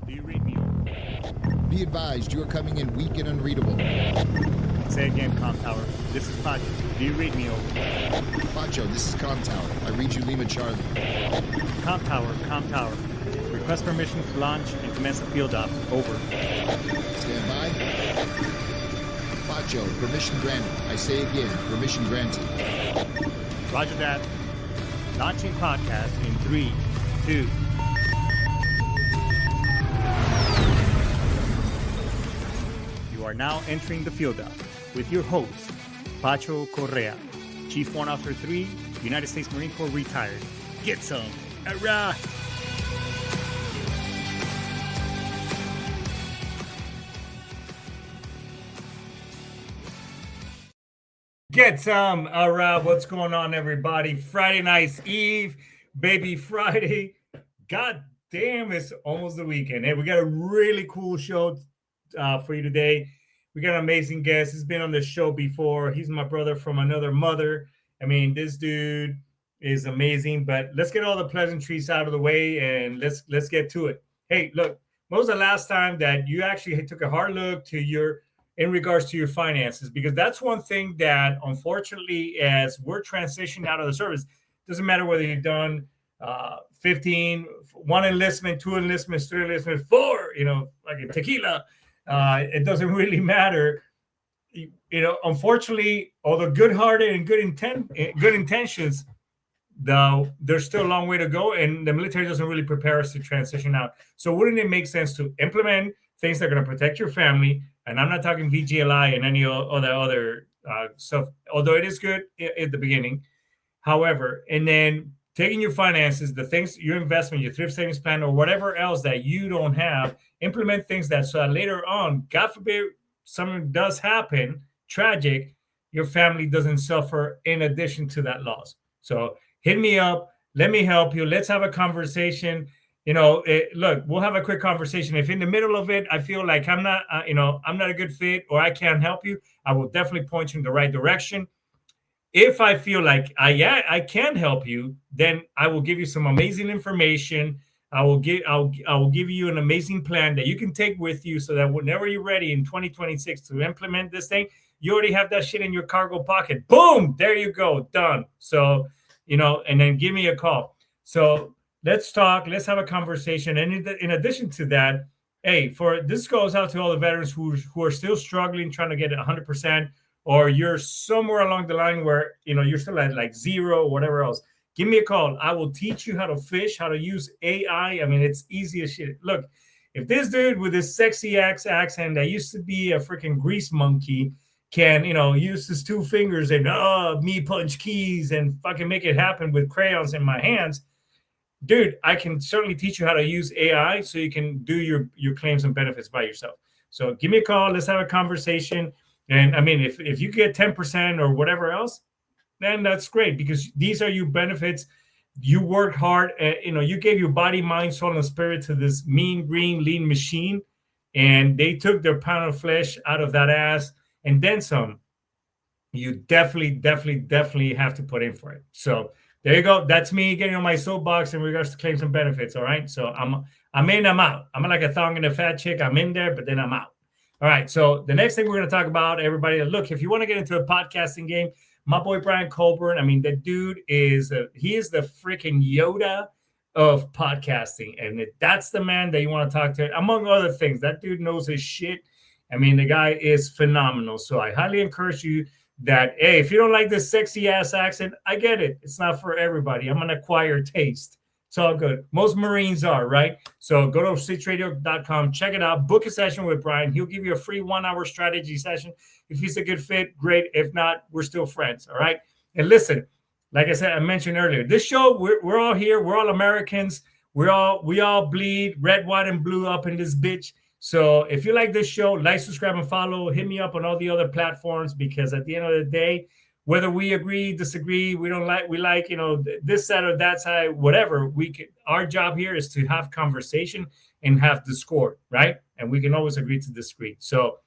Do you read me? Be advised, you are coming in weak and unreadable. Say again, Com Tower. This is Pacho. Do you read me? Pacho, this is Com Tower. I read you Lima Charlie. Com Tower, Com Tower. Request permission to launch and commence the field op. Over. Stand by. Pacho, permission granted. I say again, permission granted. Roger that. Launching podcast in 3, 2. You are now entering the field op with your host, Pacho Correa, Chief Warrant Officer 3, United States Marine Corps retired. Get some. Hurrah! Get some. All right, what's going on, everybody? Friday night's Eve, baby Friday. God damn, it's almost the weekend. Hey, we got a really cool show for you today. We got an amazing guest. He's been on the show before. He's my brother from another mother. I mean, this dude is amazing. But let's get all the pleasantries out of the way and let's get to it. Hey, look, when was the last time that you actually took a hard look to in regards to your finances? Because that's one thing that, unfortunately, as we're transitioning out of the service, doesn't matter whether you've done 15, 1 enlistment, 2 enlistments, 3 enlistments, 4, like a tequila. It doesn't really matter. Unfortunately, although good-hearted and good intentions, though, there's still a long way to go, and the military doesn't really prepare us to transition out. So wouldn't it make sense to implement things that are going to protect your family? And I'm not talking VGLI and any other stuff, although it is good at the beginning. However, and then taking your finances, the things, your investment, your thrift savings plan, or whatever else that you don't have, implement things that so that later on, God forbid, something does happen, tragic, your family doesn't suffer in addition to that loss. So hit me up. Let me help you. Let's have a conversation. Look, we'll have a quick conversation. If in the middle of it, I feel like I'm not, I'm not a good fit or I can't help you, I will definitely point you in the right direction. If I feel like I can help you, then I will give you some amazing information. I will give you an amazing plan that you can take with you so that whenever you're ready in 2026 to implement this thing, you already have that shit in your cargo pocket. Boom, there you go, done. So, and then give me a call. So let's talk. Let's have a conversation. And in addition to that, hey, this goes out to all the veterans who are still struggling, trying to get 100%, or you're somewhere along the line where you're still at like 0 or whatever else. Give me a call. I will teach you how to fish, how to use AI. I mean, it's easy as shit. Look, if this dude with this sexy accent that used to be a freaking grease monkey can, use his 2 fingers and me punch keys and fucking make it happen with crayons in my hands, dude, I can certainly teach you how to use AI so you can do your claims and benefits by yourself. So give me a call. Let's have a conversation. And I mean, if you get 10% or whatever else, then that's great because these are your benefits. You worked hard. You gave your body, mind, soul, and spirit to this mean, green, lean machine, and they took their pound of flesh out of that ass and then some. You definitely have to put in for it. So there you go. That's me getting on my soapbox in regards to claims and benefits. All right. So I'm in, I'm out. I'm like a thong and a fat chick. I'm in there, but then I'm out. All right. So the next thing we're going to talk about, everybody, look, if you want to get into a podcasting game, my boy Brian Colburn, I mean, the dude he is the freaking Yoda of podcasting. And that's the man that you want to talk to, among other things. That dude knows his shit. I mean, the guy is phenomenal. So I highly encourage you that, hey, if you don't like this sexy ass accent, I get it. It's not for everybody. I'm an acquired taste. It's all good. Most Marines are, right? So go to SitchRadio.com, check it out, book a session with Brian. He'll give you a free 1-hour strategy session. If he's a good fit, great. If not, we're still friends, all right? And listen, like I said, I mentioned earlier, this show, we're all here. We're all Americans. We all bleed red, white, and blue up in this bitch. So if you like this show, like, subscribe, and follow. Hit me up on all the other platforms because at the end of the day, whether we agree, disagree, we like, this side or that side, whatever, our job here is to have conversation and have discord, right? And we can always agree to disagree. So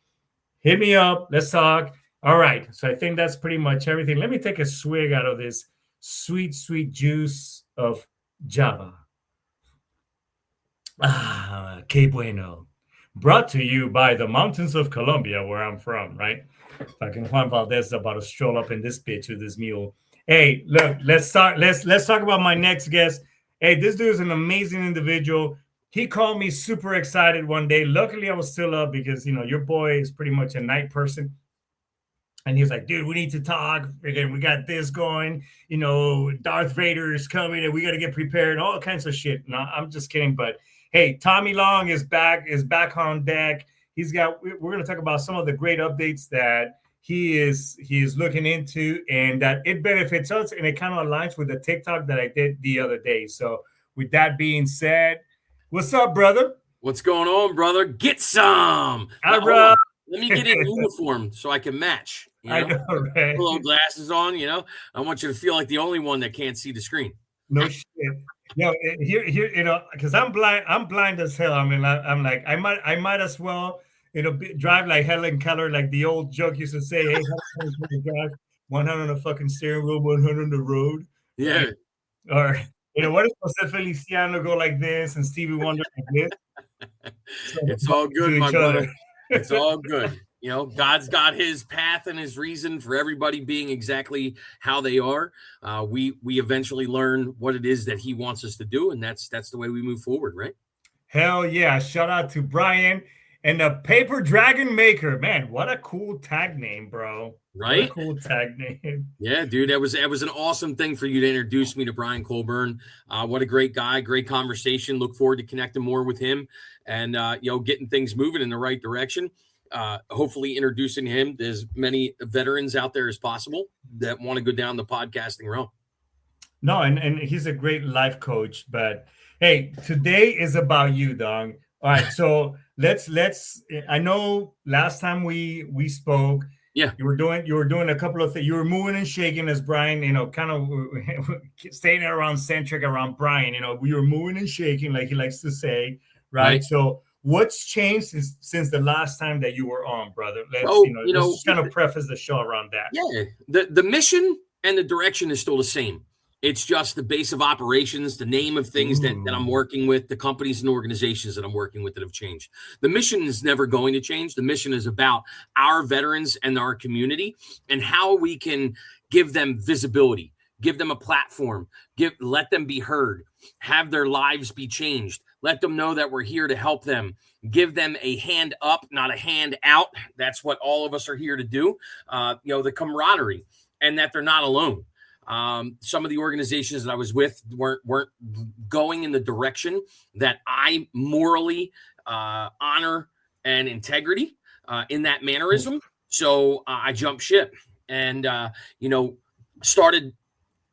hit me up. Let's talk. All right. So I think that's pretty much everything. Let me take a swig out of this sweet, sweet juice of Java. Que bueno. Brought to you by the mountains of Colombia, where I'm from, right? Fucking Juan Valdez is about to stroll up in this bitch with this mule. Hey, look, let's talk about my next guest. Hey, this dude is an amazing individual. He called me super excited one day. Luckily, I was still up because your boy is pretty much a night person. And he was like, dude, we need to talk. Again, we got this going. Darth Vader is coming and we got to get prepared, all kinds of shit. No, I'm just kidding. But hey, Tommy Long is back on deck. We're going to talk about some of the great updates that he is looking into and that it benefits us. And it kind of aligns with the TikTok that I did the other day. So with that being said, what's up, brother? What's going on, brother? Get some. All right. Let me get in uniform so I can match. I know, right? Little glasses on, I want you to feel like the only one that can't see the screen. No shit. Here, because I'm blind as hell. I mean, I'm like, I might as well, drive like Helen Keller, like the old joke used to say, hey, 100 on the fucking steering wheel, 100 on the road. Yeah. Or, what if Jose Feliciano go like this and Stevie Wonder like this? So it's all good, my brother. It's all good. God's got his path and his reason for everybody being exactly how they are. We eventually learn what it is that he wants us to do, and that's the way we move forward, right? Hell yeah. Shout out to Brian and the Paper Dragon Maker. Man, what a cool tag name, bro. Right? What a cool tag name. Yeah, dude. That was an awesome thing for you to introduce me to Brian Colburn. What a great guy, great conversation. Look forward to connecting more with him and getting things moving in the right direction. Hopefully introducing him to as many veterans out there as possible that want to go down the podcasting realm. No, and he's a great life coach. But hey, today is about you, dog. All right, so let's. I know last time we spoke. Yeah, you were doing a couple of things. You were moving and shaking as Brian, kind of staying around centric around Brian. We were moving and shaking, like he likes to say, right? So what's changed since the last time that you were on, brother? Let's kind of preface the show around that. Yeah, the mission and the direction is still the same. It's just the base of operations, the name of things that I'm working with, the companies and organizations that I'm working with that have changed. The mission is never going to change. The mission is about our veterans and our community and how we can give them visibility, give them a platform, let them be heard, have their lives be changed. Let them know that we're here to help them, give them a hand up, not a hand out. That's what all of us are here to do. The camaraderie and that they're not alone. Some of the organizations that I was with weren't going in the direction that I morally honor and integrity in that mannerism. So I jumped ship and, started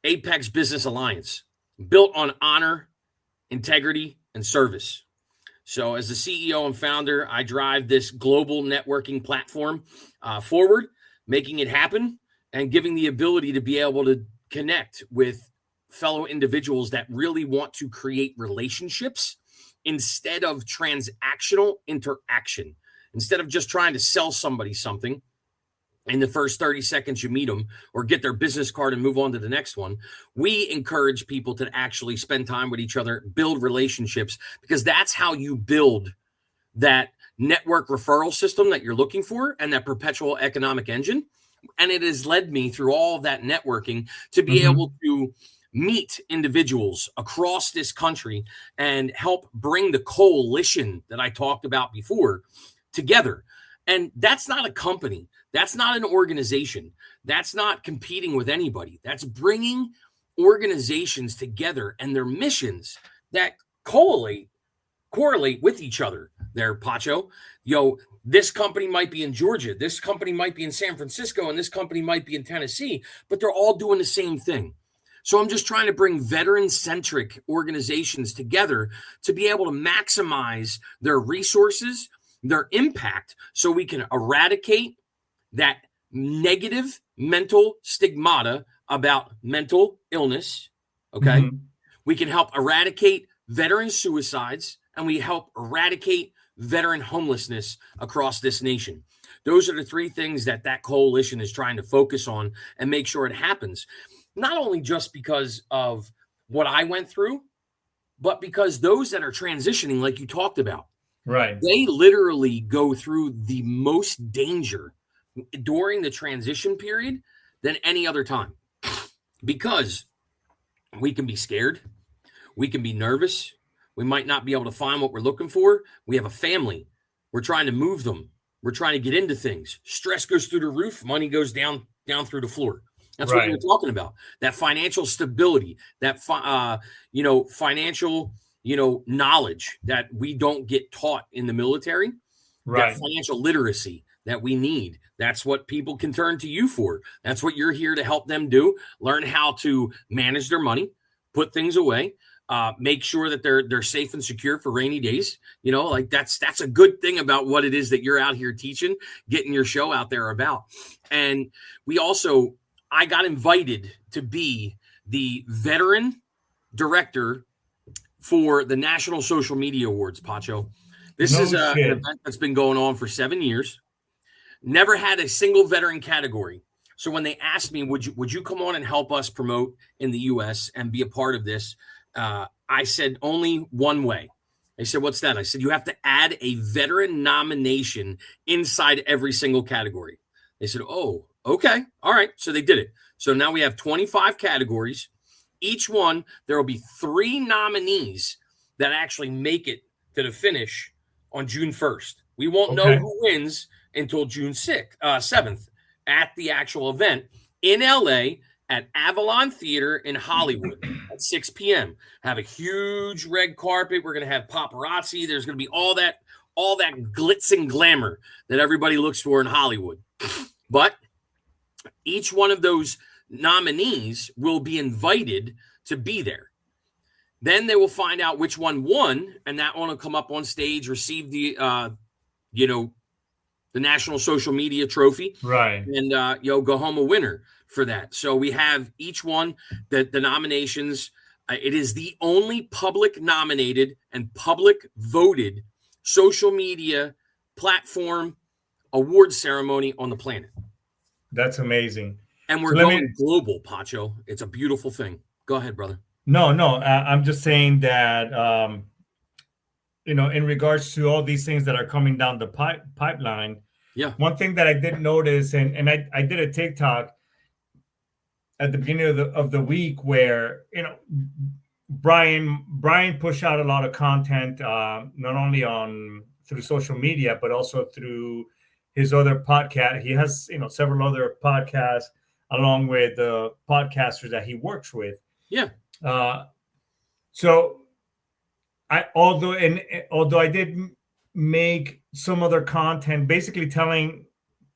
Apex Business Alliance, built on honor, integrity, and service. So as the CEO and founder, I drive this global networking platform forward, making it happen and giving the ability to be able to connect with fellow individuals that really want to create relationships instead of transactional interaction. Instead of just trying to sell somebody something in the first 30 seconds you meet them or get their business card and move on to the next one, we encourage people to actually spend time with each other, build relationships, because that's how you build that network referral system that you're looking for and that perpetual economic engine. And it has led me through all of that networking to be able to meet individuals across this country and help bring the coalition that I talked about before together. And that's not a company. That's not an organization. That's not competing with anybody. That's bringing organizations together and their missions that correlate with each other. There, Pacho. This company might be in Georgia, this company might be in San Francisco, and this company might be in Tennessee, but they're all doing the same thing. So I'm just trying to bring veteran-centric organizations together to be able to maximize their resources, their impact, so we can eradicate that negative mental stigmata about mental illness, okay? We can help eradicate veteran suicides, and we help eradicate veteran homelessness across this nation. Those are the three things that coalition is trying to focus on and make sure it happens. Not only just because of what I went through, but because those that are transitioning, like you talked about, Right. they literally go through the most danger during the transition period than any other time, because we can be scared, we can be nervous, we might not be able to find what we're looking for. We have a family, we're trying to move them, we're trying to get into things. Stress goes through the roof, money goes down through the floor. That's what Right. you're talking about. That financial stability, that financial, knowledge that we don't get taught in the military. Right. That financial literacy that we need. That's what people can turn to you for. That's what you're here to help them do. Learn how to manage their money, put things away, make sure that they're safe and secure for rainy days. That's a good thing about what it is that you're out here teaching, getting your show out there about. And I got invited to be the veteran director for the National Social Media Awards, Pacho. This is an event that's been going on for 7 years. Never had a single veteran category. So when they asked me, would you come on and help us promote in the U.S. and be a part of this? I said only one way. They said, what's that? I said, you have to add a veteran nomination inside every single category. They said, oh, okay. All right. So they did it. So now we have 25 categories. Each one, there will be 3 nominees that actually make it to the finish on June 1st. We won't know who wins until June 7th at the actual event in LA at Avalon Theater in Hollywood at 6 p.m. Have a huge red carpet. We're going to have paparazzi. There's going to be all that glitz and glamour that everybody looks for in Hollywood. But each one of those nominees will be invited to be there. Then they will find out which one won, and that one will come up on stage, receive the National Social Media Trophy, right, and go home a winner for that. So we have each one, the nominations. It is the only public nominated and public voted social media platform award ceremony on the planet. That's amazing. And we're going global, Pacho. It's a beautiful thing. Go ahead, brother. No, I'm just saying that, in regards to all these things that are coming down the pipeline. Yeah. One thing that I did notice, and I did a TikTok at the beginning of the week where, Brian pushed out a lot of content, not only through social media, but also through his other podcast. He has, several other podcasts along with the podcasters that he works with. Yeah. So although I did make some other content, basically telling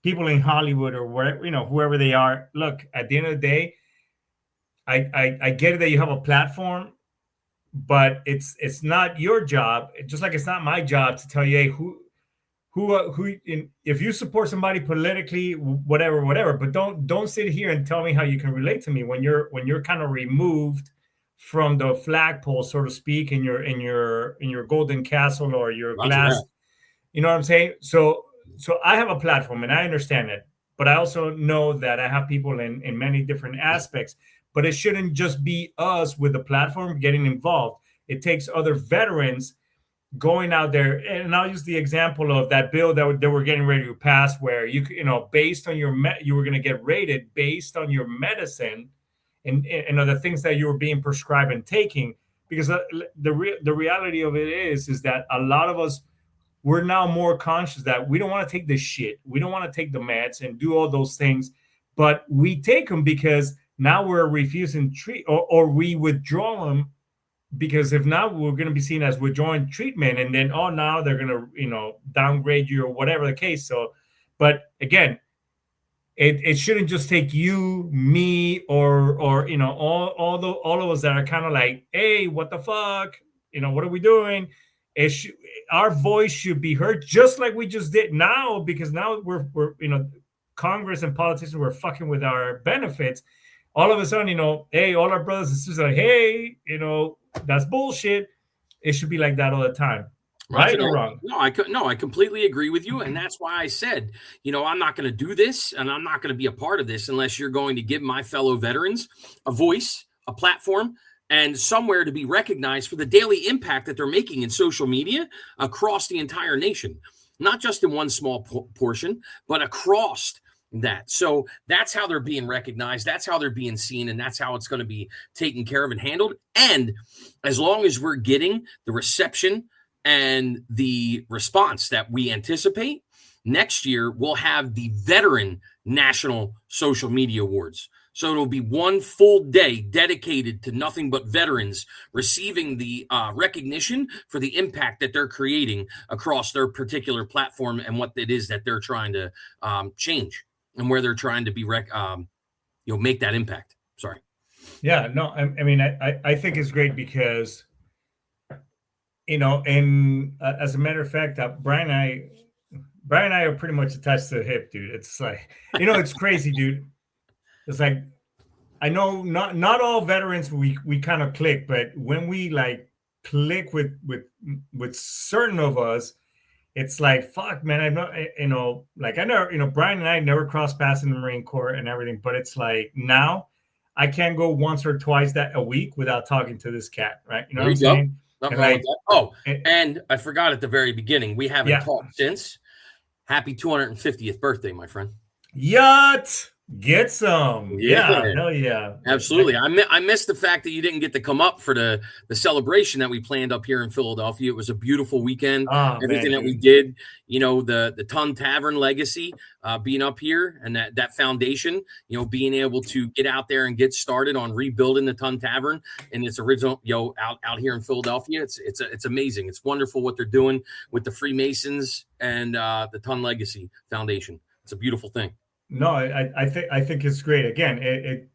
people in Hollywood or wherever, whoever they are, look, at the end of the day, I get it that you have a platform, but it's not your job. Just like it's not my job to tell you, hey, who if you support somebody politically, whatever, but don't sit here and tell me how you can relate to me when you're kind of removed from the flagpole, so to speak, in your golden castle or your glass. You know what I'm saying? So I have a platform and I understand it, but I also know that I have people in many different aspects. But it shouldn't just be us with the platform getting involved. It takes other veterans going out there, and I'll use the example of that bill that they were getting ready to pass, where based on you were going to get rated based on your medicine and the things that you were being prescribed and taking. Because the reality of it is that a lot of us, we're now more conscious that we don't want to take this shit. We don't want to take the meds and do all those things, but we take them because now we're refusing treat or we withdraw them. Because if not, we're going to be seen as withdrawing treatment, and then now they're going to downgrade you or whatever the case. So, but again, it shouldn't just take you, me, or all of us that are kind of like, hey, what the fuck, what are we doing? Our voice should be heard, just like we just did now, because now we're Congress and politicians were fucking with our benefits. All of a sudden, hey, all our brothers and sisters are like, hey, that's bullshit. It should be like that all the time. Right or wrong? No, I completely agree with you. And that's why I said, I'm not going to do this and I'm not going to be a part of this unless you're going to give my fellow veterans a voice, a platform, and somewhere to be recognized for the daily impact that they're making in social media across the entire nation, not just in one small portion, but across that. So that's how they're being recognized. That's how they're being seen. And that's how it's going to be taken care of and handled. And as long as we're getting the reception and the response that we anticipate, next year we'll have the Veteran National Social Media Awards. So it'll be one full day dedicated to nothing but veterans receiving the recognition for the impact that they're creating across their particular platform and what it is that they're trying to change and where they're trying to be, make that impact. Sorry. Yeah, no, I mean, I think it's great because, and as a matter of fact, Brian and I are pretty much attached to the hip, dude. It's like, it's crazy, dude. It's like, I know not all veterans we kind of click, but when we like click with certain of us, it's like, fuck, man. I'm not, I never, Brian and I never crossed paths in the Marine Corps and everything, but it's like now I can't go once or twice a week without talking to this cat, right? You know what I'm saying? Nothing wrong with that. Oh, and I forgot at the very beginning, we haven't talked since. Happy 250th birthday, my friend. Yacht. Get some. Yeah. Hell yeah. Absolutely. I missed the fact that you didn't get to come up for the celebration that we planned up here in Philadelphia. It was a beautiful weekend. Everything that we did, the Ton Tavern legacy being up here and that foundation, being able to get out there and get started on rebuilding the Ton Tavern and its original, out here in Philadelphia. It's amazing. It's wonderful what they're doing with the Freemasons and the Ton Legacy Foundation. It's a beautiful thing. No, I think it's great. Again, it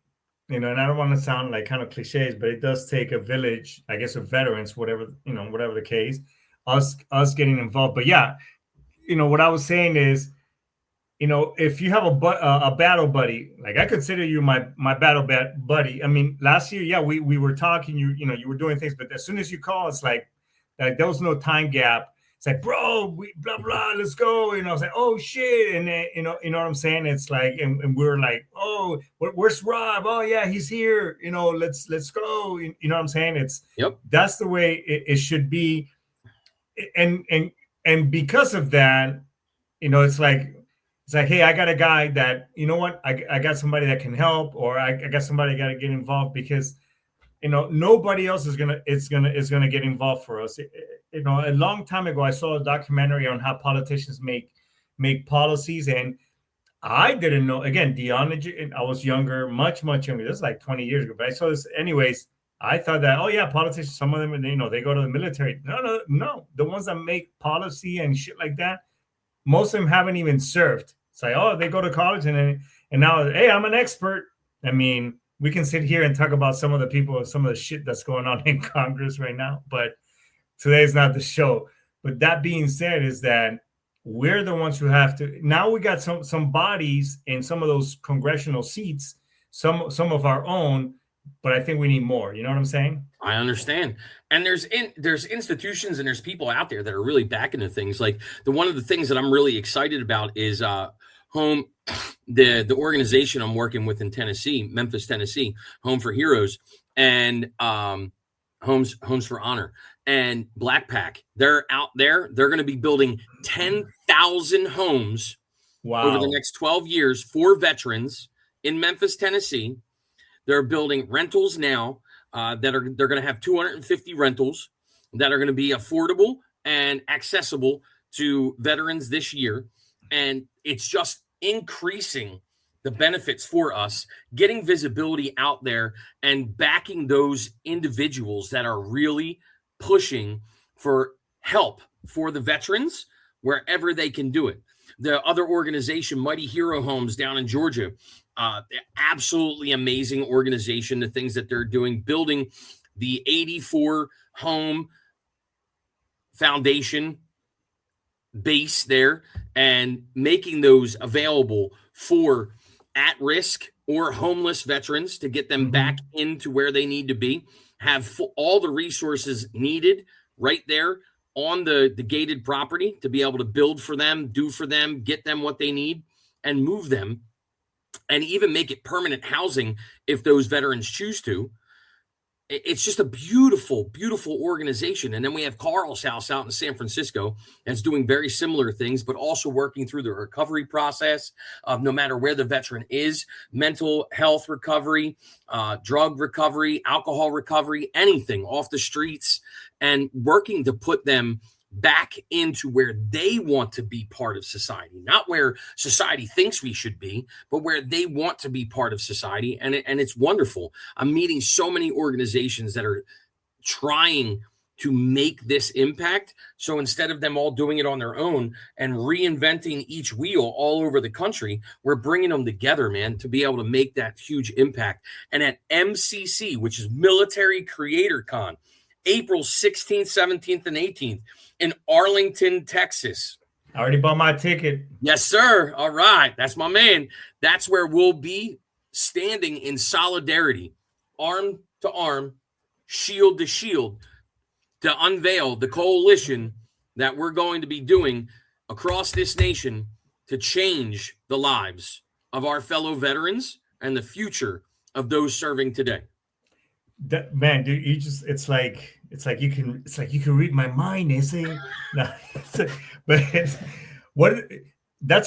and I don't want to sound like kind of cliches, but it does take a village, I guess, of veterans, whatever the case, us getting involved. But yeah, what I was saying is, if you have a battle buddy, like I consider you my battle buddy. I mean, last year, yeah, we were talking, you were doing things, but as soon as you call, it's like there was no time gap. It's like, bro, we blah blah, let's go. I was like, oh shit, and then you know what I'm saying. It's like, and we're like, oh, where's Rob? Oh yeah, he's here. Let's go. You know what I'm saying? That's the way it should be, and because of that, it's like, hey, I got a guy that I got somebody that can help, or I got somebody got to get involved because. Nobody else is gonna get involved for us. A long time ago, I saw a documentary on how politicians make policies, and I didn't know. Again, I was younger, much younger. This is like 20 years ago, but I saw this anyways. I thought that, oh yeah, politicians, some of them, they go to the military. No, the ones that make policy and shit like that, most of them haven't even served. It's like, oh, they go to college and now, hey, I'm an expert. I mean. We can sit here and talk about some of the shit that's going on in Congress right now, but today's not the show. But that being said, is that we're the ones who have to. Now we got some bodies in some of those congressional seats, some of our own, but I think we need more. You know what I'm saying? I understand. And there's institutions and there's people out there that are really backing the things. Like one of the things that I'm really excited about is the organization I'm working with in Tennessee, Memphis, Tennessee, Home for Heroes and Homes for Honor and Black Pack. They're out there. They're going to be building 10,000 homes over the next 12 years for veterans in Memphis, Tennessee. They're building rentals now they're going to have 250 rentals that are going to be affordable and accessible to veterans this year. And it's just increasing the benefits for us, getting visibility out there and backing those individuals that are really pushing for help for the veterans wherever they can do it. The other organization, Mighty Hero Homes down in Georgia, absolutely amazing organization, the things that they're doing, building the 84 home foundation base there and making those available for at-risk or homeless veterans to get them back into where they need to be, have all the resources needed right there on the gated property to be able to build for them, do for them, get them what they need, and move them, and even make it permanent housing if those veterans choose to. it's just a beautiful, beautiful organization. And then we have Carl's House out in San Francisco that's doing very similar things, but also working through the recovery process of no matter where the veteran is, mental health recovery, drug recovery, alcohol recovery, anything off the streets, and working to put them back into where they want to be part of society, not where society thinks we should be, but where they want to be part of society. And it's wonderful. I'm meeting so many organizations that are trying to make this impact. So instead of them all doing it on their own and reinventing each wheel all over the country, we're bringing them together, man, to be able to make that huge impact. And at MCC, which is Military Creator Con, April 16th, 17th, and 18th in Arlington, Texas. I already bought my ticket. Yes, sir. All right. That's my man. That's where we'll be standing in solidarity, arm to arm, shield to shield, to unveil the coalition that we're going to be doing across this nation to change the lives of our fellow veterans and the future of those serving today. Man, dude, it's like you can read my mind, is it? No, that's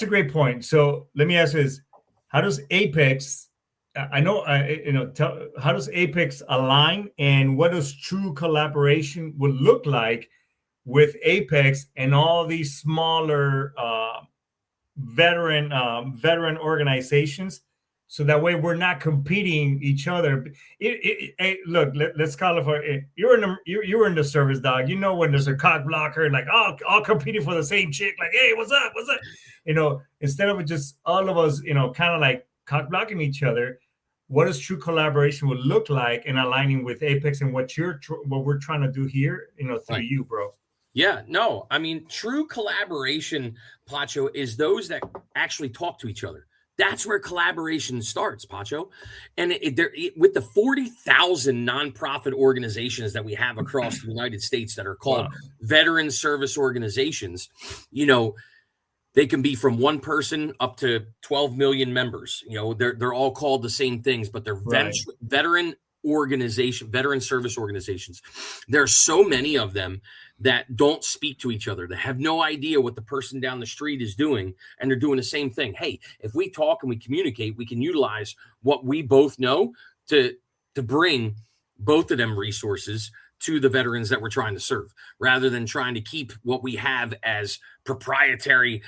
a great point. So let me ask you this: how does Apex? How does Apex align, and what does true collaboration would look like with Apex and all these smaller veteran organizations? So that way we're not competing each other. Look, let's call it for it. You were in the service, dog. You know when there's a cock blocker, like all competing for the same chick. Like, hey, what's up? Instead of just all of us, kind of like cock blocking each other. What does true collaboration would look like in aligning with Apex and what we're trying to do here, through right. you, bro? Yeah, no, I mean, true collaboration, Pacho, is those that actually talk to each other. That's where collaboration starts, Pacho. And with the 40,000 nonprofit organizations that we have across the United States that are called veteran service organizations, they can be from one person up to 12 million members. They're all called the same things, but they're veteran service organizations. There are so many of them that don't speak to each other, that have no idea what the person down the street is doing, and they're doing the same thing. Hey, if we talk and we communicate, we can utilize what we both know to bring both of them resources to the veterans that we're trying to serve, rather than trying to keep what we have as proprietary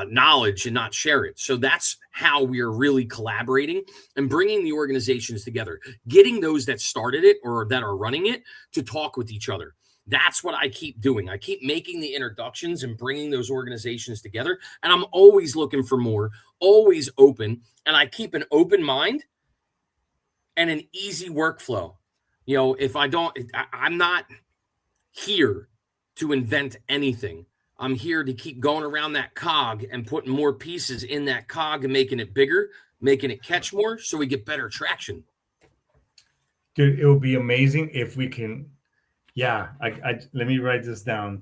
knowledge and not share it. So that's how we are really collaborating and bringing the organizations together, getting those that started it or that are running it to talk with each other. That's what I keep doing. I keep making the introductions and bringing those organizations together. And I'm always looking for more, always open. And I keep an open mind and an easy workflow. I'm not here to invent anything. I'm here to keep going around that cog and putting more pieces in that cog and making it bigger, making it catch more so we get better traction. Dude, it would be amazing if we can. Yeah, let me write this down.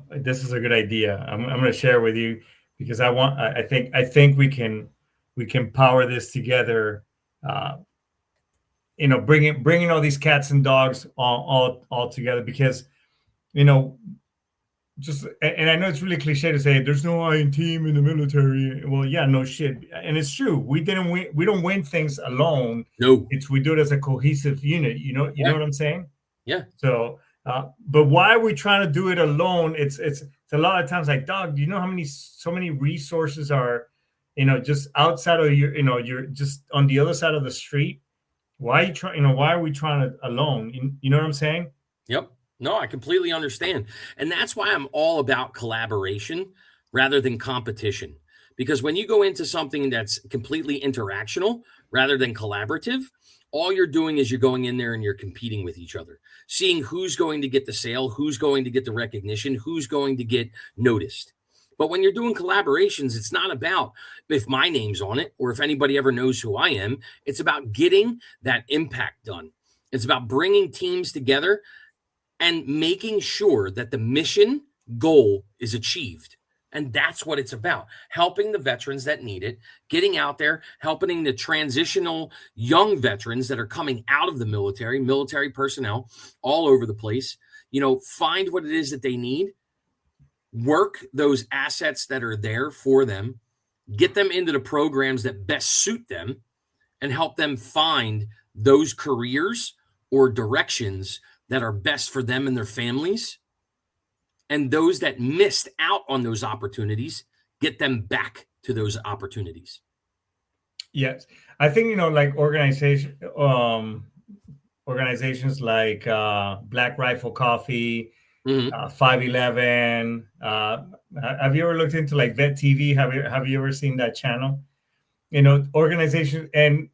This is a good idea. I'm going to share with you because I think we can power this together. Bringing all these cats and dogs all together because, and I know it's really cliche to say there's no I in team in the military. Well, yeah, no shit. And it's true. We don't win things alone. No, we do it as a cohesive unit. You know what I'm saying? Yeah. So, but why are we trying to do it alone? It's a lot of times like, dog, do you know so many resources are, just outside of you're just on the other side of the street. Why are we trying to alone? You know what I'm saying? Yep. No, I completely understand. And that's why I'm all about collaboration rather than competition. Because when you go into something that's completely interactional rather than collaborative, all you're doing is you're going in there and you're competing with each other, seeing who's going to get the sale, who's going to get the recognition, who's going to get noticed. But when you're doing collaborations, it's not about if my name's on it or if anybody ever knows who I am. It's about getting that impact done. It's about bringing teams together and making sure that the mission goal is achieved. And that's what it's about. Helping the veterans that need it, getting out there, helping the transitional young veterans that are coming out of the military personnel all over the place, find what it is that they need, work those assets that are there for them, get them into the programs that best suit them, and help them find those careers or directions that are best for them and their families. And those that missed out on those opportunities, get them back to those opportunities. Yes. I think, like organizations like Black Rifle Coffee, 511. Have you ever looked into like Vet TV? Have you ever seen that channel? Organizations, and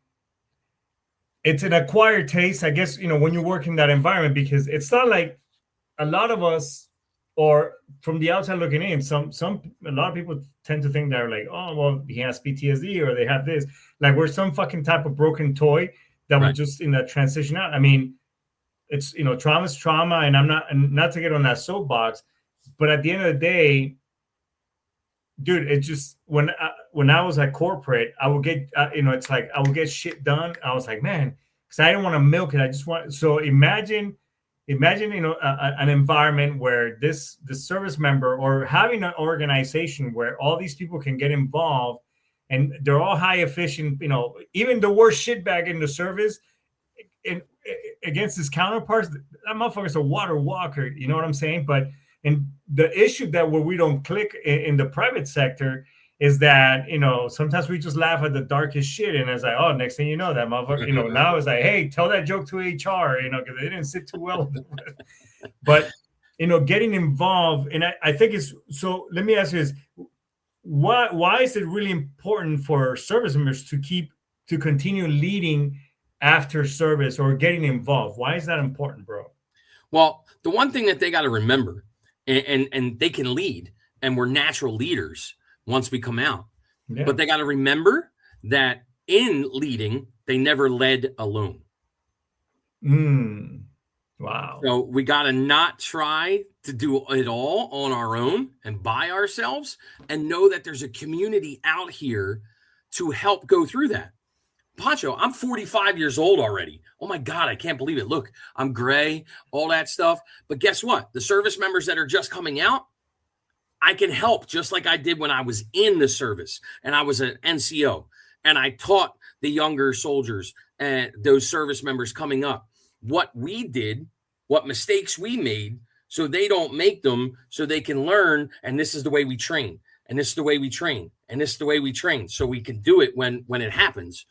it's an acquired taste, I guess, when you work in that environment, because it's not like a lot of us, or from the outside looking in, a lot of people tend to think they're like, oh, well, he has PTSD or they have this. Like we're some fucking type of broken toy that we're just in that transition out. I mean, it's, trauma's trauma, and I'm not to get on that soapbox, but at the end of the day, dude, it just, when I was at corporate, I would get, it's like I would get shit done. I was like, man, because I didn't want to milk it. I just want, so imagine, an environment where the service member, or having an organization where all these people can get involved and they're all high efficient, even the worst shitbag in the service against his counterparts, that motherfucker's a water walker, you know what I'm saying? But, and the issue that where we don't click in the private sector is that, sometimes we just laugh at the darkest shit. And it's like, oh, next thing you know, that motherfucker, now it's like, hey, tell that joke to HR, because they didn't sit too well. But, getting involved. And I think it's, so let me ask you this, why is it really important for service members to continue leading after service or getting involved? Why is that important, bro? Well, the one thing that they got to remember, and they can lead, and we're natural leaders once we come out. Yeah. But they got to remember that in leading, they never led alone. Wow. So we got to not try to do it all on our own and by ourselves, and know that there's a community out here to help go through that. Pancho, I'm 45 years old already. Oh my God, I can't believe it. Look, I'm gray, all that stuff. But guess what? The service members that are just coming out, I can help just like I did when I was in the service and I was an NCO, and I taught the younger soldiers and those service members coming up what we did, what mistakes we made, so they don't make them, so they can learn. And this is the way we train. And this is the way we train. And this is the way we train. So we can do it when it happens.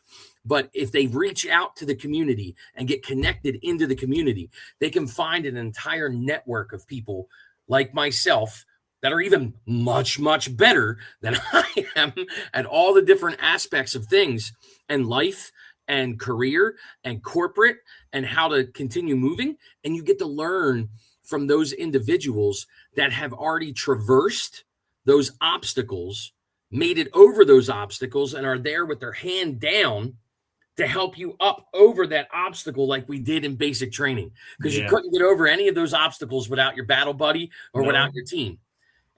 But if they reach out to the community and get connected into the community, they can find an entire network of people like myself that are even much, much better than I am at all the different aspects of things and life and career and corporate and how to continue moving. And you get to learn from those individuals that have already traversed those obstacles, made it over those obstacles, and are there with their hand down to help you up over that obstacle like we did in basic training. Because you couldn't get over any of those obstacles without your battle buddy or without your team.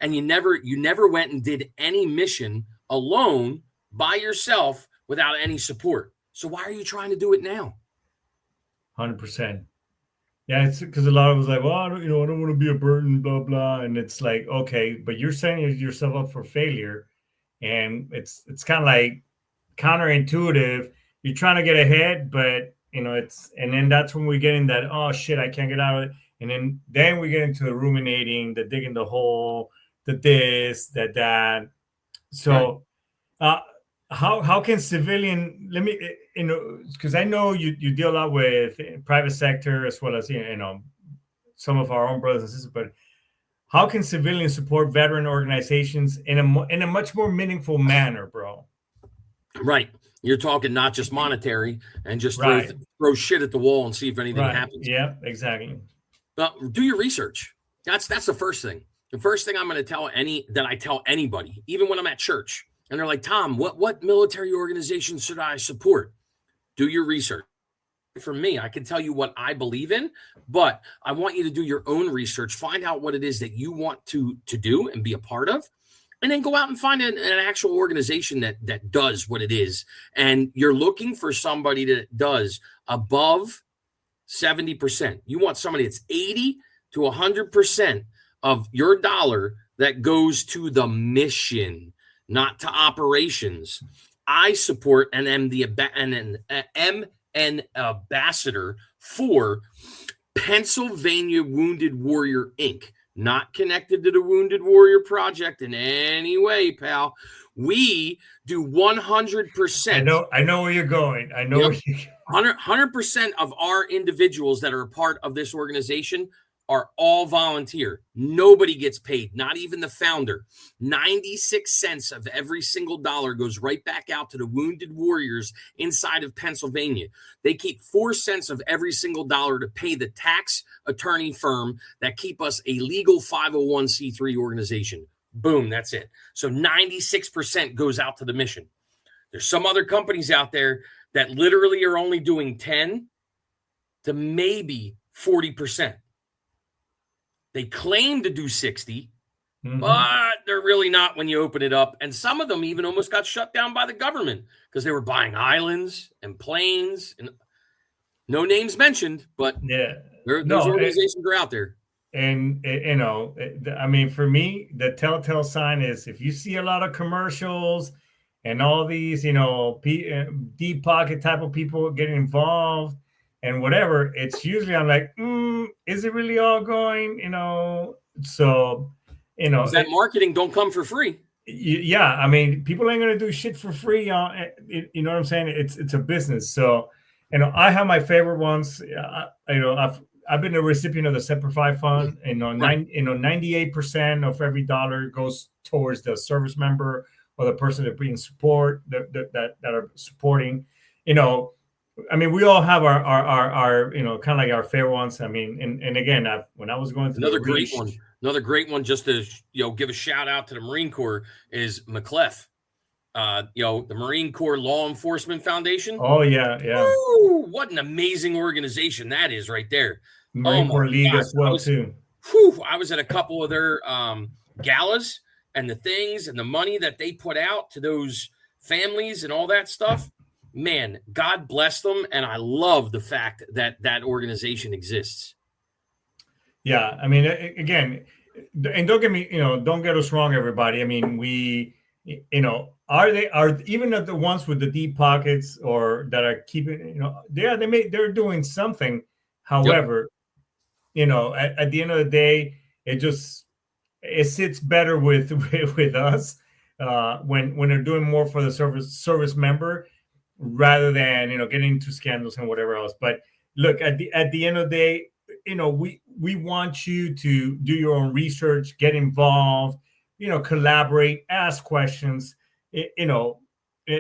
And you never went and did any mission alone by yourself without any support. So why are you trying to do it now? 100%. Yeah, it's because a lot of us like, well, I don't want to be a burden, blah, blah. And it's like, okay, but you're setting yourself up for failure. And it's kind of like counterintuitive. You're trying to get ahead, but and then that's when we get in that, oh shit, I can't get out of it. And then we get into the ruminating, the digging the hole, the this, that. So how can civilian, because I know you deal a lot with private sector as well as, some of our own brothers and sisters, but how can civilians support veteran organizations in a much more meaningful manner, bro? Right. You're talking not just monetary and just throw shit at the wall and see if anything happens. Yeah, exactly. But do your research. That's the first thing. The first thing I'm going to I tell anybody, even when I'm at church, and they're like, Tom, what military organization should I support? Do your research. For me, I can tell you what I believe in, but I want you to do your own research. Find out what it is that you want to do and be a part of. and then go out and find an actual organization that does what it is. And you're looking for somebody that does above 70%. You want somebody that's 80 to 100% of your dollar that goes to the mission, not to operations. I support and am an ambassador for Pennsylvania Wounded Warrior Inc., not connected to the Wounded Warrior Project in any way, pal. We do 100%. I know where you're going. I know Yep. where you're 100% of our individuals that are a part of this organization are all volunteer. Nobody gets paid, not even the founder. 96 cents of every single dollar goes right back out to the wounded warriors inside of Pennsylvania. They keep 4 cents of every single dollar to pay the tax attorney firm that keep us a legal 501c3 organization. Boom, that's it. So 96% goes out to the mission. There's some other companies out there that literally are only doing 10 to maybe 40%. They claim to do 60, but they're really not when you open it up. And some of them even almost got shut down by the government because they were buying islands and planes, and no names mentioned, but those organizations are out there. And, you know, I mean, for me, the telltale sign is if you see a lot of commercials and all these, you know, deep pocket type of people getting involved and whatever, it's usually I'm like, is it really all going, you know? So, you know, that marketing don't come for free. Yeah, I mean, people ain't gonna do shit for free. You know what I'm saying? It's a business. So, you know, I have my favorite ones. You know, I've been a recipient of the Semper Fund. You know, 98% of every dollar goes towards the service member or the person that being support that are supporting. You know, I mean, we all have our you know, kind of like our fair ones. I mean, and again, when I was going through another great one, just to give a shout out to the Marine Corps is McClef. The Marine Corps Law Enforcement Foundation. Oh yeah. Woo, what an amazing organization that is, right there. Marine Corps League as well too. I was at a couple of their galas and the things and the money that they put out to those families and all that stuff. Man, God bless them. And I love the fact that that organization exists. Yeah. I mean, again, and don't get us wrong, everybody. I mean, we, you know, are even the ones with the deep pockets or that are keeping, you know, they're doing something. However, you know, at the end of the day, it sits better with us when they're doing more for the service member, rather than, you know, getting into scandals and whatever else. But look, at the end of the day, you know, we want you to do your own research, get involved, you know, collaborate, ask questions, you know,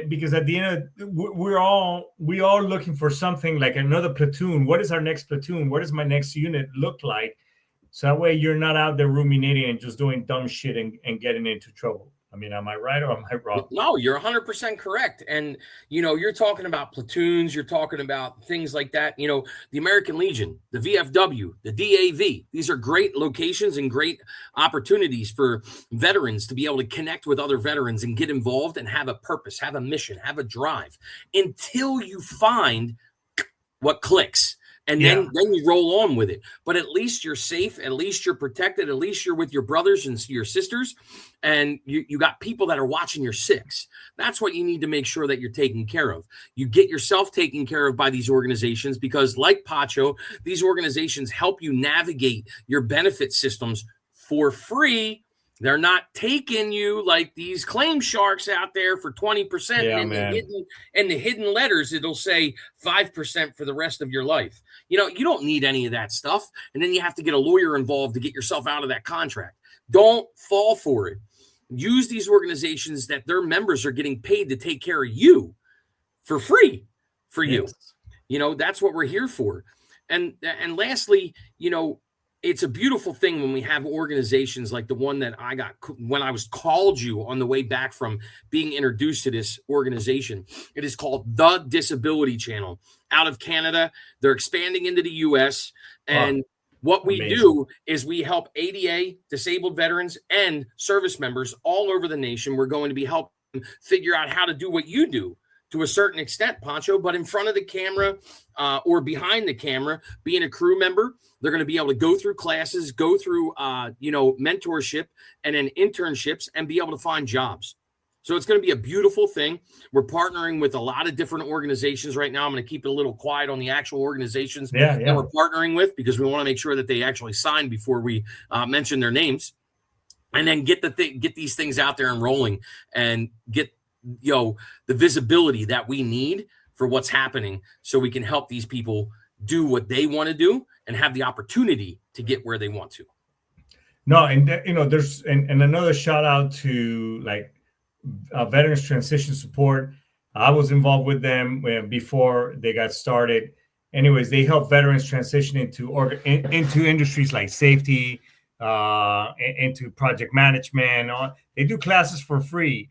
because at the end of we all looking for something like another platoon. What is our next platoon? What does my next unit look like? So that way you're not out there ruminating and just doing dumb shit and getting into trouble. I mean, am I right or am I wrong? No, you're 100% correct. And, you know, you're talking about platoons, you're talking about things like that. You know, the American Legion, the VFW, the DAV, these are great locations and great opportunities for veterans to be able to connect with other veterans and get involved and have a purpose, have a mission, have a drive until you find what clicks. And then you roll on with it. But at least you're safe. At least you're protected. At least you're with your brothers and your sisters. And you got people that are watching your six. That's what you need to make sure that you're taking care of. You get yourself taken care of by these organizations because, like Pacho, these organizations help you navigate your benefit systems for free. They're not taking you like these claim sharks out there for 20%. Yeah, and the hidden letters, it'll say 5% for the rest of your life. You know, you don't need any of that stuff. And then you have to get a lawyer involved to get yourself out of that contract. Don't fall for it. Use these organizations that their members are getting paid to take care of you for free for you. You know, that's what we're here for. And lastly, you know, it's a beautiful thing when we have organizations like the one that I got when I was called you on the way back from being introduced to this organization. It is called The Disability Channel out of Canada. They're expanding into the US. And What we Amazing. do is we help ADA, disabled veterans, and service members all over the nation. We're going to be helping figure out how to do what you do to a certain extent, Pancho, but in front of the camera or behind the camera, being a crew member, they're going to be able to go through classes, go through, mentorship and then internships and be able to find jobs. So it's going to be a beautiful thing. We're partnering with a lot of different organizations right now. I'm going to keep it a little quiet on the actual organizations that we're partnering with because we want to make sure that they actually sign before we mention their names, and then get these things out there and rolling and get the visibility that we need for what's happening so we can help these people do what they want to do and have the opportunity to get where they want to. No, and there's and another shout out to Veterans Transition Support. I was involved with them before they got started. Anyways, they help veterans transition into industries like safety, into project management. They do classes for free.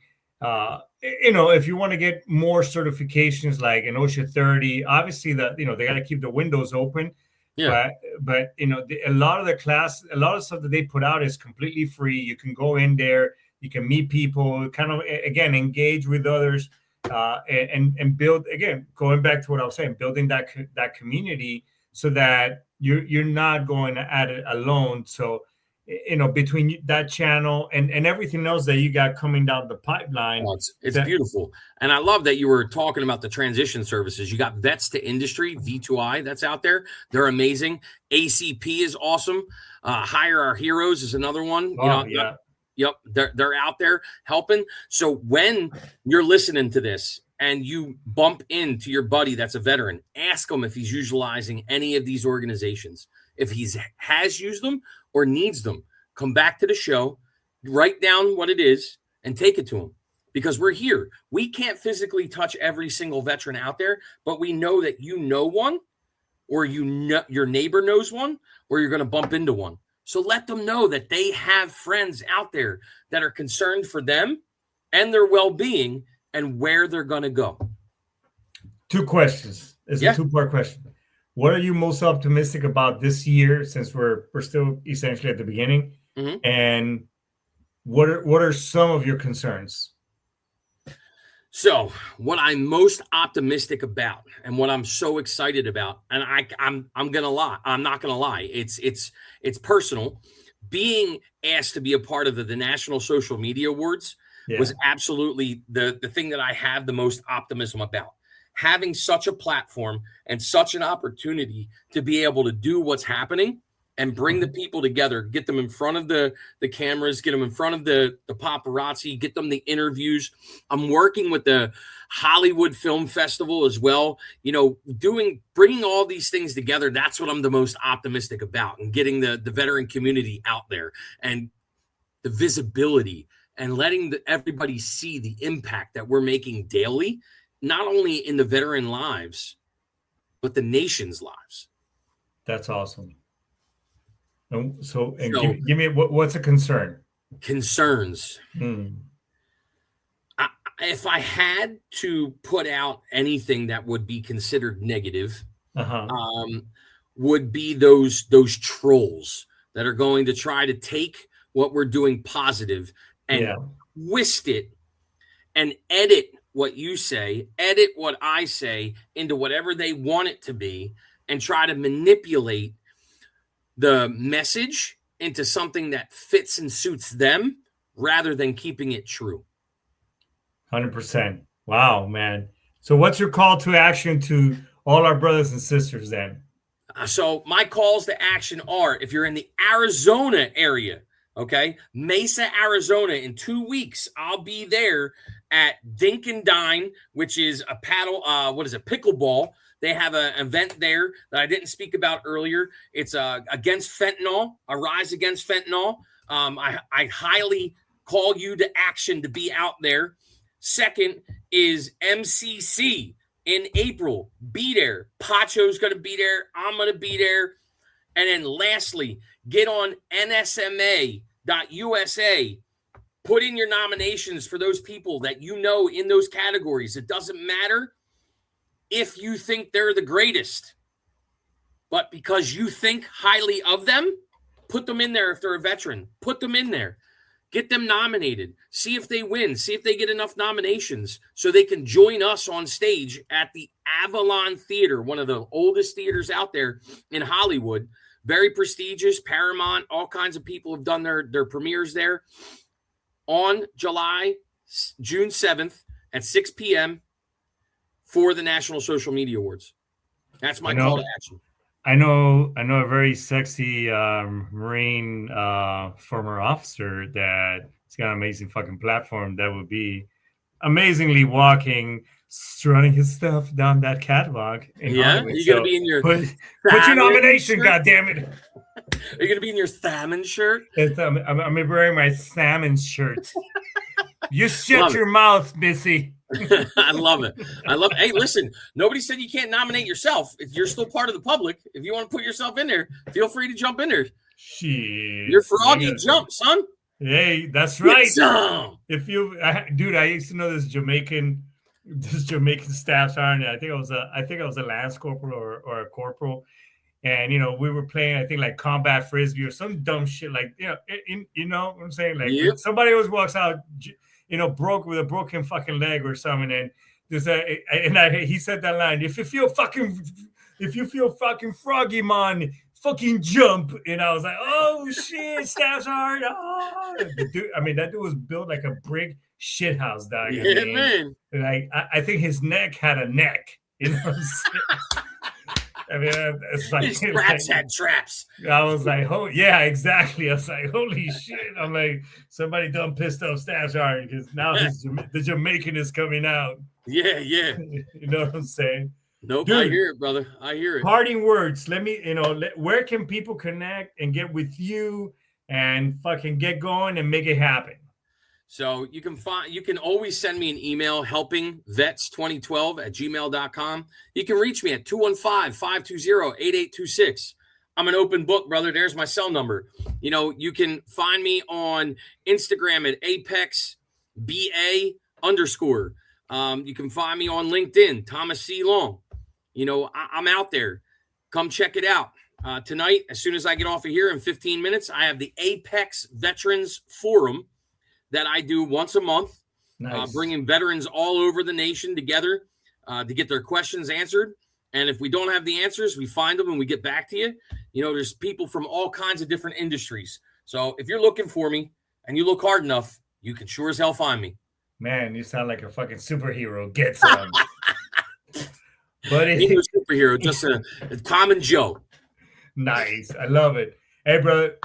If you want to get more certifications like an OSHA 30, obviously they got to keep the windows open. Yeah. But a lot of stuff that they put out is completely free. You can go in there, you can meet people, kind of again engage with others, and build, again, going back to what I was saying, building that community so that you're not going at it alone. So between that channel and everything else that you got coming down the pipeline. It's beautiful. And I love that you were talking about the transition services. You got Vets to Industry, V2I, that's out there. They're amazing. ACP is awesome. Hire Our Heroes is another one. Yep. They're out there helping. So when you're listening to this and you bump into your buddy that's a veteran, ask him if he's utilizing any of these organizations. If he has used them or needs them, come back to the show, write down what it is, and take it to him. Because we're here. We can't physically touch every single veteran out there, but we know that you know one, or your neighbor knows one, or you're going to bump into one. So let them know that they have friends out there that are concerned for them and their well-being and where they're going to go. 2 questions. It's a 2-part question. What are you most optimistic about this year, since we're still essentially at the beginning? Mm-hmm. And what are some of your concerns? So what I'm most optimistic about and what I'm so excited about, and I'm gonna lie, I'm not gonna lie, it's personal. Being asked to be a part of the National Social Media Awards was absolutely the thing that I have the most optimism about. Having such a platform and such an opportunity to be able to do what's happening and bring the people together, get them in front of the cameras, get them in front of the paparazzi, get them the interviews. I'm working with the Hollywood Film Festival as well, bringing all these things together. That's what I'm the most optimistic about, and getting the veteran community out there and the visibility and letting everybody see the impact that we're making daily, not only in the veteran lives, but the nation's lives. That's awesome. And give me what's a concern? Concerns. If I had to put out anything that would be considered negative, would be those trolls that are going to try to take what we're doing positive and twist it and edit what you say, edit what I say into whatever they want it to be, and try to manipulate the message into something that fits and suits them rather than keeping it true. 100%. Wow, man. So what's your call to action to all our brothers and sisters then? So my calls to action are, if you're in the Arizona area, okay, Mesa, Arizona, in 2 weeks, I'll be there at Dink and Dine, which is a pickleball. They have an event there that I didn't speak about earlier. It's against fentanyl, a rise against fentanyl. I highly call you to action to be out there. Second is MCC in April. Be there. Pacho's going to be there. I'm going to be there. And then lastly, get on nsma.usa. Put in your nominations for those people that you know in those categories. It doesn't matter if you think they're the greatest. But because you think highly of them, put them in there if they're a veteran. Put them in there. Get them nominated. See if they win. See if they get enough nominations so they can join us on stage at the Avalon Theater, one of the oldest theaters out there in Hollywood. Very prestigious. Paramount, all kinds of people have done their premieres there. On June 7th at 6 p.m. for the National Social Media Awards. That's my call to action. I know a very sexy Marine former officer that's got an amazing fucking platform that would be amazingly walking, strutting his stuff down that catwalk. Yeah, you're gonna be in your put your nomination, goddammit. Are you gonna be in your salmon shirt? I'm wearing my salmon shirt. You shut your mouth, Missy. I love it. Hey, listen, nobody said you can't nominate yourself. If you're still part of the public, if you want to put yourself in there, feel free to jump in there. Shit. You're froggy, jump, son. Hey, that's right. If you, dude, I used to know this Jamaican staff sergeant. I think I was a lance corporal or a corporal. And, you know, we were playing, I think, like combat frisbee or some dumb shit. Like, you know what I'm saying? Like, somebody always walks out, you know, with a broken fucking leg or something. And he said that line, if you feel fucking froggy, man, fucking jump. And I was like, oh, shit, staff sergeant. Oh. That dude was built like a brick shithouse, dog. Yeah, man. Like, I think his neck had a neck. You know what I'm saying? I mean, it's like his traps had traps. I was like, oh yeah, exactly. I was like, holy shit! I'm like, somebody done pissed off staff sergeant because now the Jamaican is coming out. Yeah. You know what I'm saying? Nope, dude, I hear it, brother. I hear it. Parting words. Let me, where can people connect and get with you and fucking get going and make it happen? So you can always send me an email, helpingvets2012@gmail.com. You can reach me at 215-520-8826. I'm an open book, brother. There's my cell number. You know, you can find me on Instagram at ApexBA_. You can find me on LinkedIn, Thomas C. Long. You know, I'm out there. Come check it out. Tonight, as soon as I get off of here in 15 minutes, I have the Apex Veterans Forum that I do once a month, nice. Bringing veterans all over the nation together to get their questions answered. And if we don't have the answers, we find them and we get back to you. You know, there's people from all kinds of different industries. So if you're looking for me and you look hard enough, you can sure as hell find me. Man, you sound like a fucking superhero. Get some. Buddy. You're a superhero, just a common Joe. Nice. I love it. Hey, brother,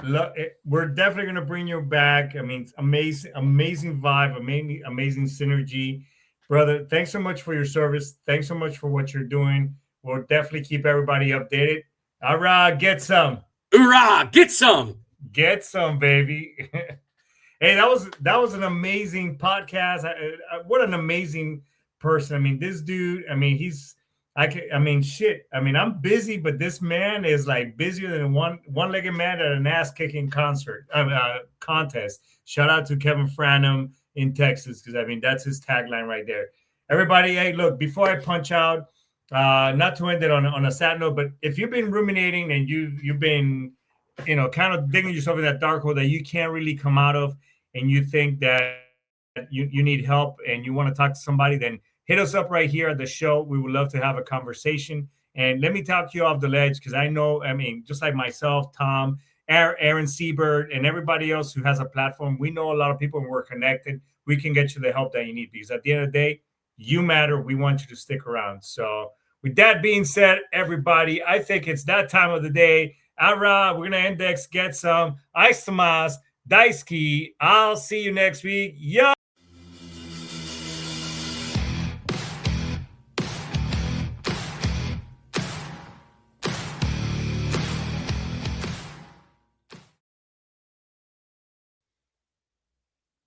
we're definitely going to bring you back. I mean, amazing vibe, amazing synergy. Brother, thanks so much for your service. Thanks so much for what you're doing. We'll definitely keep everybody updated. All right, get some. Hoorah, get some. Get some, baby. Hey, that was an amazing podcast. What an amazing person. I mean, this dude, I mean, shit. I mean, I'm busy, but this man is like busier than one-legged man at an ass-kicking contest. Shout out to Kevin Franham in Texas, because I mean that's his tagline right there. Everybody, hey, look, before I punch out, not to end it on a sad note, but if you've been ruminating and you've been, kind of digging yourself in that dark hole that you can't really come out of, and you think that you need help and you want to talk to somebody, then hit us up right here at the show. We would love to have a conversation. And let me talk you off the ledge, because I know, I mean, just like myself, Tom, Aaron Siebert, and everybody else who has a platform, we know a lot of people and we're connected. We can get you the help that you need, because at the end of the day, you matter. We want you to stick around. So with that being said, everybody, I think it's that time of the day. All right, we're going to index, get some. Ice Tomas, Daisuke. I'll see you next week. Yo!